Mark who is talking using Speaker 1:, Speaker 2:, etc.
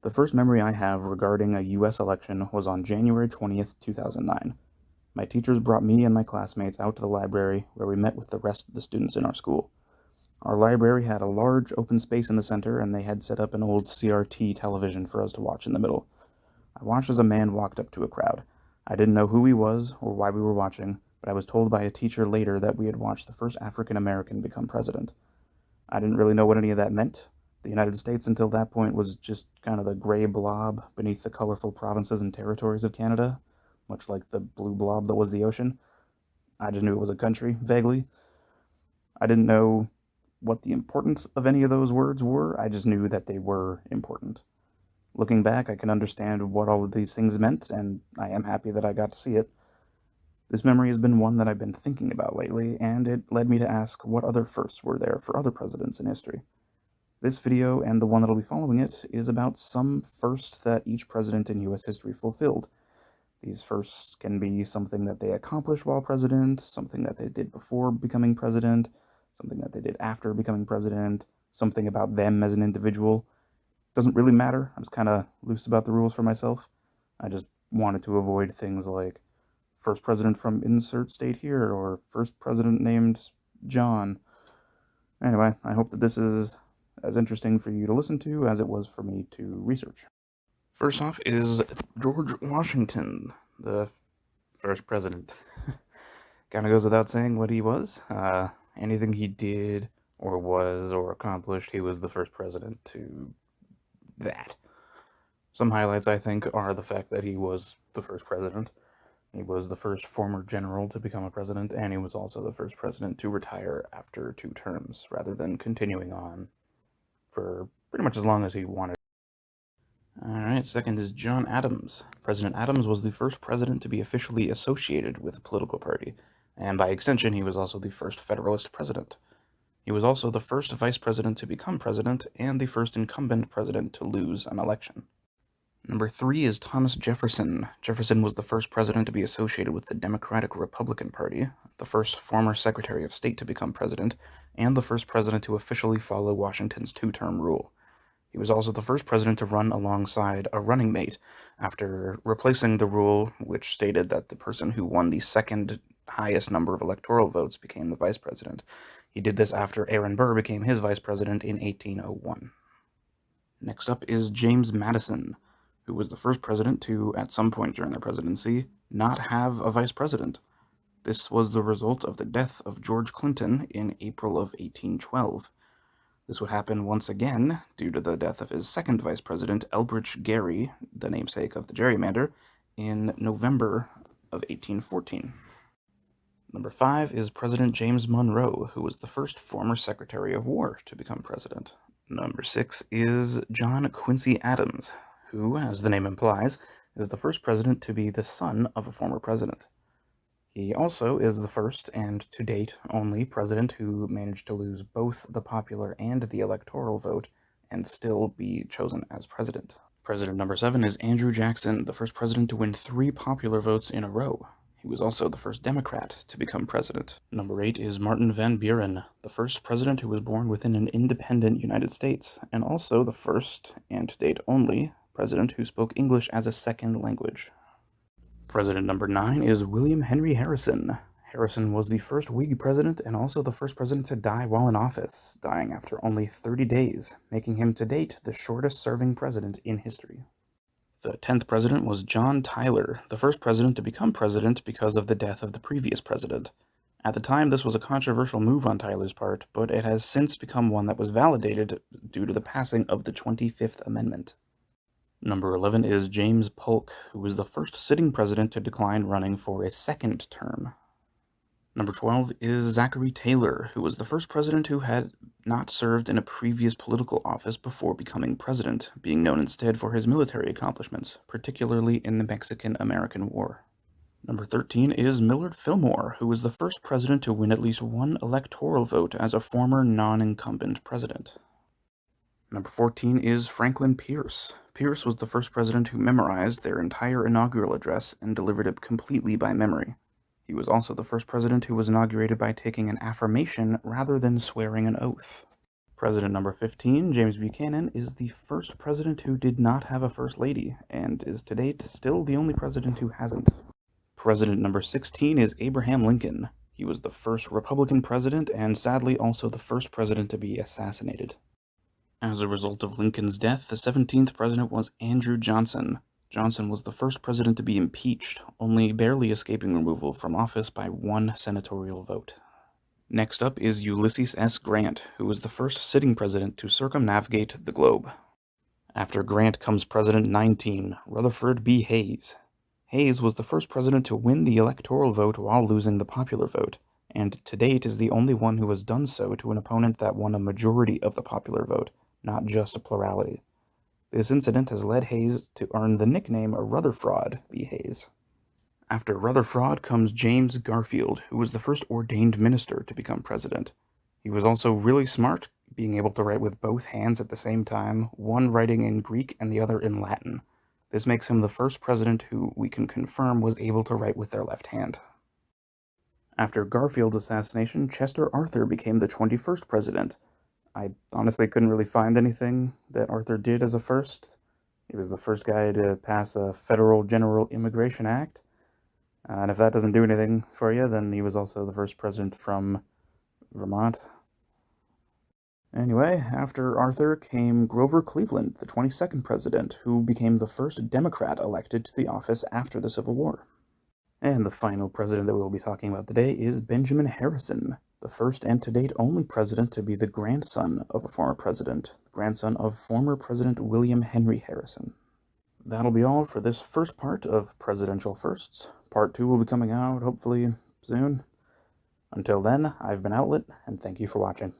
Speaker 1: The first memory I have regarding a US election was on January 20th, 2009. My teachers brought me and my classmates out to the library where we met with the rest of the students in our school. Our library had a large open space in the center, and they had set up an old CRT television for us to watch in the middle. I watched as a man walked up to a crowd. I didn't know who he was or why we were watching, but I was told by a teacher later that we had watched the first African American become president. I didn't really know what any of that meant. The United States until that point was just kind of the gray blob beneath the colorful provinces and territories of Canada, much like the blue blob that was the ocean. I just knew it was a country, vaguely. I didn't know what the importance of any of those words were, I just knew that they were important. Looking back, I can understand what all of these things meant, and I am happy that I got to see it. This memory has been one that I've been thinking about lately, and it led me to ask what other firsts were there for other presidents in history. This video, and the one that'll be following it, is about some firsts that each president in US history fulfilled. These firsts can be something that they accomplished while president, something that they did before becoming president, something that they did after becoming president, something about them as an individual. Doesn't really matter. I'm just kind of loose about the rules for myself. I just wanted to avoid things like first president from insert state here, or first president named John. Anyway, I hope that this is as interesting for you to listen to as it was for me to research. First off is George Washington, the first president. Kind of goes without saying what he was. Anything he did or was or accomplished, he was the first president to that. Some highlights, I think, are the fact that he was the first president. He was the first former general to become a president, and he was also the first president to retire after 2 terms, rather than continuing on for pretty much as long as he wanted. Alright, second is John Adams. President Adams was the first president to be officially associated with a political party, and by extension he was also the first Federalist president. He was also the first vice president to become president, and the first incumbent president to lose an election. Number 3 is Thomas Jefferson. Jefferson was the first president to be associated with the Democratic Republican Party, the first former Secretary of State to become president, and the first president to officially follow Washington's 2-term rule. He was also the first president to run alongside a running mate, after replacing the rule which stated that the person who won the second highest number of electoral votes became the vice president. He did this after Aaron Burr became his vice president in 1801. Next up is James Madison, who was the first president to, at some point during their presidency, not have a vice president. This was the result of the death of George Clinton in April of 1812. This would happen once again due to the death of his second vice president, Elbridge Gerry, the namesake of the gerrymander, in November of 1814. Number 5 is President James Monroe, who was the first former Secretary of War to become president. Number 6 is John Quincy Adams, who, as the name implies, is the first president to be the son of a former president. He also is the first, and to date only, president who managed to lose both the popular and the electoral vote and still be chosen as president. President number 7 is Andrew Jackson, the first president to win 3 popular votes in a row. He was also the first Democrat to become president. Number 8 is Martin Van Buren, the first president who was born within an independent United States, and also the first, and to date only, president who spoke English as a second language. President number 9 is William Henry Harrison. Harrison was the first Whig president and also the first president to die while in office, dying after only 30 days, making him to date the shortest-serving president in history. The 10th president was John Tyler, the first president to become president because of the death of the previous president. At the time, this was a controversial move on Tyler's part, but it has since become one that was validated due to the passing of the 25th Amendment. Number 11 is James Polk, who was the first sitting president to decline running for a second term. Number 12 is Zachary Taylor, who was the first president who had not served in a previous political office before becoming president, being known instead for his military accomplishments, particularly in the Mexican-American War. Number 13 is Millard Fillmore, who was the first president to win at least 1 electoral vote as a former non-incumbent president. Number 14 is Franklin Pierce. Pierce was the first president who memorized their entire inaugural address and delivered it completely by memory. He was also the first president who was inaugurated by taking an affirmation rather than swearing an oath. President number 15, James Buchanan, is the first president who did not have a first lady, and is to date still the only president who hasn't. President number 16 is Abraham Lincoln. He was the first Republican president and sadly also the first president to be assassinated. As a result of Lincoln's death, the 17th president was Andrew Johnson. Johnson was the first president to be impeached, only barely escaping removal from office by one senatorial vote. Next up is Ulysses S. Grant, who was the first sitting president to circumnavigate the globe. After Grant comes President 19, Rutherford B. Hayes. Hayes was the first president to win the electoral vote while losing the popular vote, and to date is the only one who has done so to an opponent that won a majority of the popular vote, not just a plurality. This incident has led Hayes to earn the nickname Rutherford B. Hayes. After Rutherford comes James Garfield, who was the first ordained minister to become president. He was also really smart, being able to write with both hands at the same time, one writing in Greek and the other in Latin. This makes him the first president who we can confirm was able to write with their left hand. After Garfield's assassination, Chester Arthur became the 21st president. I honestly couldn't really find anything that Arthur did as a first. He was the first guy to pass a federal General Immigration Act. And if that doesn't do anything for you, then he was also the first president from Vermont. Anyway, after Arthur came Grover Cleveland, the 22nd president, who became the first Democrat elected to the office after the Civil War. And the final president that we'll be talking about today is Benjamin Harrison, the first and to date only president to be the grandson of a former president, the grandson of former President William Henry Harrison. That'll be all for this first part of Presidential Firsts. Part 2 will be coming out, hopefully, soon. Until then, I've been Outlet, and thank you for watching.